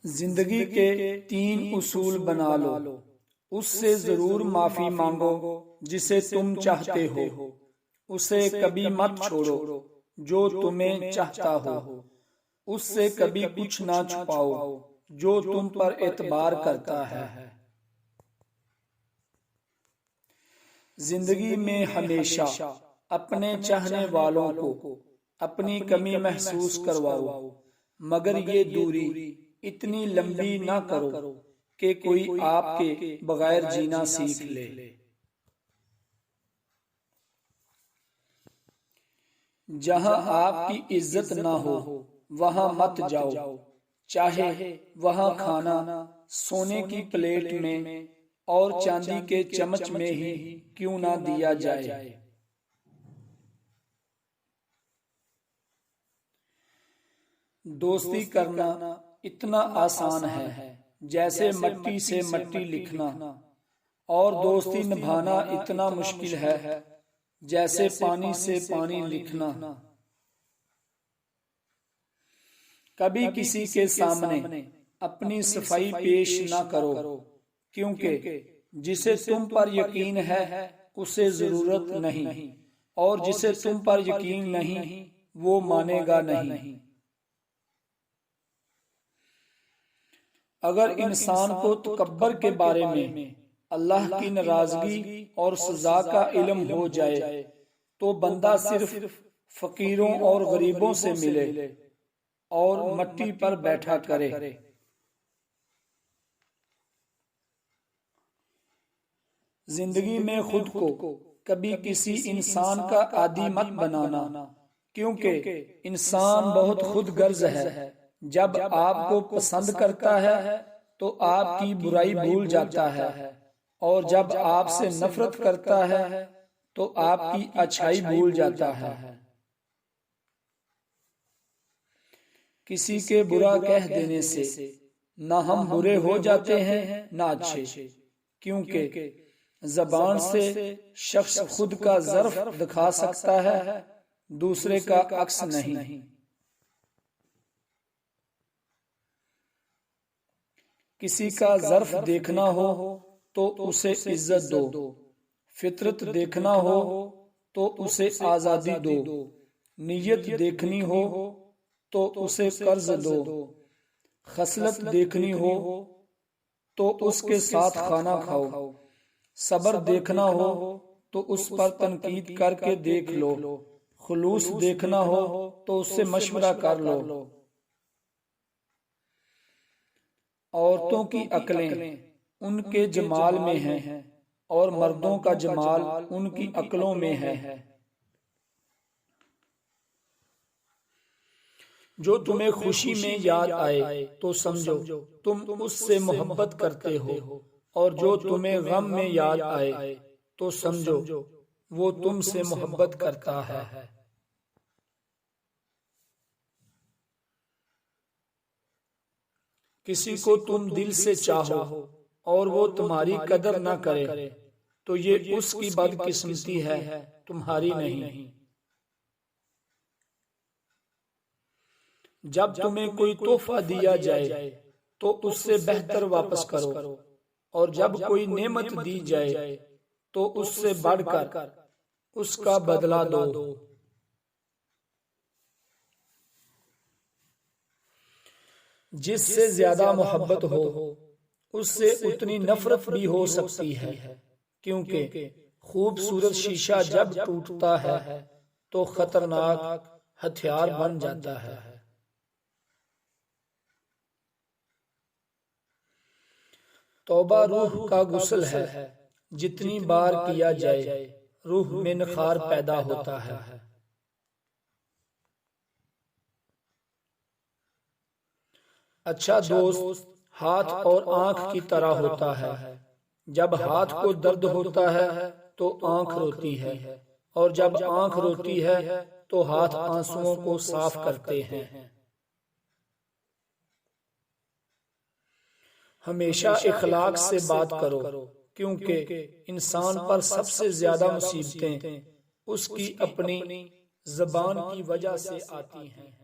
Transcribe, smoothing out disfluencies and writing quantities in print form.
जिंदगी के 3 उसूल बना लो। उससे जरूर माफी मांगो जिसे तुम चाहते हो। उसे कभी मत छोड़ो जो तुम्हें चाहता हो। उससे कभी कुछ ना छुपाओ जो तुम पर एतबार करता है। जिंदगी में हमेशा अपने चाहने वालों को अपनी कमी महसूस करवाओ, मगर ये दूरी इतनी लंबी ना करो कि कोई आपके बगैर जीना सीख ले। जहां आपकी इज्जत ना हो वहां मत जाओ, चाहे वहां खाना सोने की प्लेट में और चांदी के चम्मच में ही क्यों ना दिया जाए। दोस्ती करना इतना आसान है जैसे मट्टी से मट्टी लिखना, और दोस्ती निभाना इतना मुश्किल है जैसे पानी से पानी लिखना। कभी किसी के सामने अपनी सफाई पेश ना करो, क्योंकि जिसे तुम पर यकीन है उसे जरूरत नहीं, और जिसे तुम पर यकीन नहीं वो मानेगा नहीं। अगर इंसान को तकब्बर के बारे में अल्लाह की नाराजगी और सजा का इल्म हो जाए तो बंदा सिर्फ फकीरों और गरीबों से मिले और मट्टी पर बैठा करे। जिंदगी में खुद को कभी किसी इंसान का आदी मत बनाना, क्योंकि इंसान बहुत खुदगर्ज है। जब आपको पसंद करता है तो आपकी बुराई भूल जाता है, और जब आपसे नफरत करता है तो आपकी अच्छाई भूल जाता है। किसी के बुरा कह देने से ना हम बुरे हो जाते हैं ना अच्छे, क्योंकि जबान से शख्स खुद का ज़र्फ दिखा सकता है, दूसरे का अक्स नहीं। किसी का ज़र्फ देखना हो तो उसे इज्जत दो, फितरत देखना हो तो उसे आज़ादी दो, नीयत देखनी हो तो उसे कर्ज दो, खसलत देखनी हो तो उसके साथ खाना खाओ, सब्र देखना हो तो उस पर तनकीद करके देख लो, खुलूस देखना हो तो उससे मशवरा कर लो। औरतों की अक्लें उनके जमाल में हैं और मर्दों का जमाल उनकी अक्लों में है। जो तुम्हें खुशी में याद आए तो समझो तुम उससे मोहब्बत करते हो, और जो तुम्हें गम में याद आए तो समझो वो तुमसे मोहब्बत करता है। किसी को तुम दिल से चाहो और वो तुम्हारी कदर न करे तो ये उसकी बदकिस्मती है, तुम्हारी नहीं। जब तुम्हें कोई तोहफा दिया जाए तो उससे बेहतर वापस करो, और जब कोई नेमत दी जाए तो उससे बढ़कर उसका बदला दो। जिससे ज्यादा मोहब्बत हो उससे उतनी नफरत भी हो सकती है, क्योंकि खूबसूरत शीशा जब टूटता है तो खतरनाक हथियार बन जाता है। तौबा रूह का गुस्ल है, जितनी बार किया जाए रूह में निखार पैदा होता है। अच्छा दोस्त हाथ और आंख की तरह होता है। जब हाथ को दर्द होता है तो आंख रोती है, और जब आंख रोती है तो हाथ आंसुओं को साफ करते हैं। हमेशा इखलाक से बात करो, क्योंकि इंसान पर सबसे ज्यादा मुसीबतें उसकी अपनी जबान की वजह से आती हैं।